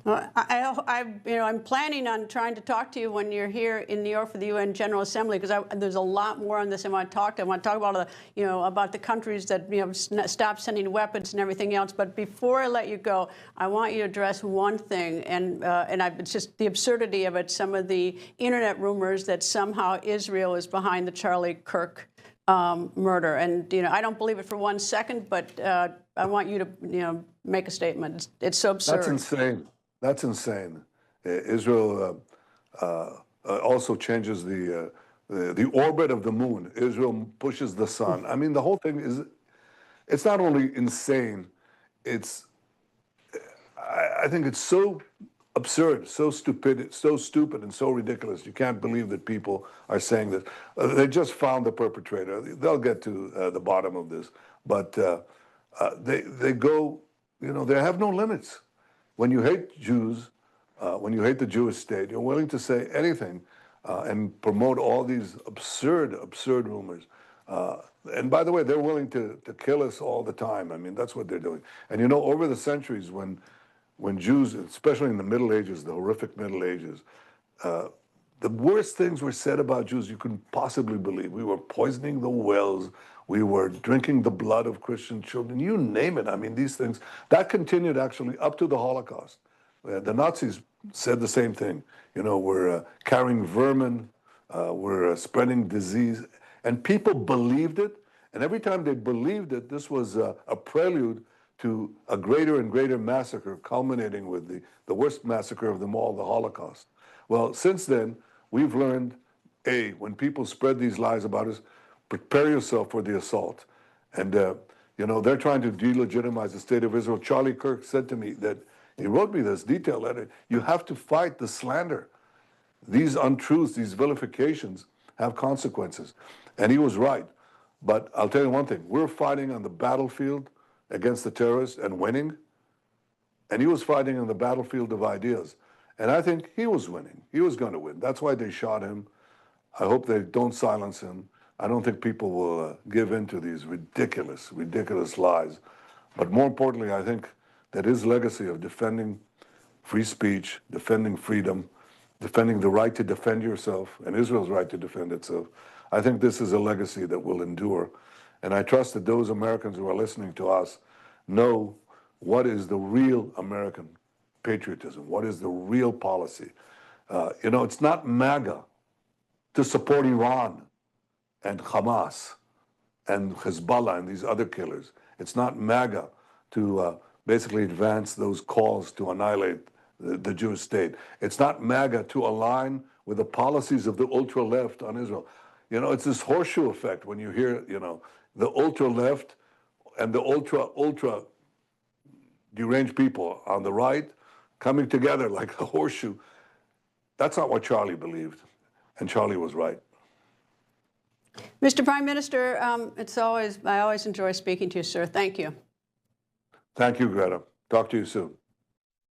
Well, I'm planning on trying to talk to you when you're here in New York for the UN General Assembly, because there's a lot more on this I want to talk to. I want to talk about about the countries that stop sending weapons and everything else. But before I let you go, I want you to address one thing, and it's just the absurdity of it. Some of the internet rumors that somehow Israel is behind the Charlie Kirk murder, and I don't believe it for 1 second, but I want you to make a statement. It's so absurd. That's insane. That's insane. Israel also changes the orbit of the moon. Israel pushes the sun. I mean, the whole thing it's not only insane, I think it's so absurd, so stupid, and so ridiculous. You can't believe that people are saying this. They just found the perpetrator. They'll get to the bottom of this. But they go, they have no limits. When you hate Jews, when you hate the Jewish state, you're willing to say anything and promote all these absurd rumors. And by the way, they're willing to kill us all the time. I mean, that's what they're doing. And over the centuries, when Jews, especially in the Middle Ages, the horrific Middle Ages, the worst things were said about Jews you couldn't possibly believe. We were poisoning the wells. We were drinking the blood of Christian children. You name it. I mean, these things, that continued actually up to the Holocaust. The Nazis said the same thing. We're carrying vermin, we're spreading disease. And people believed it. And every time they believed it, this was a prelude to a greater and greater massacre, culminating with the worst massacre of them all, the Holocaust. Well, since then, we've learned, when people spread these lies about us, prepare yourself for the assault. And, they're trying to delegitimize the state of Israel. Charlie Kirk said to me that, he wrote me this detailed letter, you have to fight the slander. These untruths, these vilifications have consequences. And he was right. But I'll tell you one thing, we're fighting on the battlefield against the terrorists and winning. And he was fighting on the battlefield of ideas. And I think he was winning. He was going to win. That's why they shot him. I hope they don't silence him. I don't think people will give in to these ridiculous lies. But more importantly, I think that his legacy of defending free speech, defending freedom, defending the right to defend yourself, and Israel's right to defend itself, I think this is a legacy that will endure. And I trust that those Americans who are listening to us know what is the real American patriotism, what is the real policy. It's not MAGA to support Iran and Hamas and Hezbollah and these other killers. It's not MAGA to basically advance those calls to annihilate the Jewish state. It's not MAGA to align with the policies of the ultra-left on Israel. It's this horseshoe effect when you hear, the ultra-left and the ultra deranged people on the right coming together like a horseshoe. That's not what Charlie believed, and Charlie was right. Mr. Prime Minister, I always enjoy speaking to you, sir. Thank you. Thank you, Greta. Talk to you soon.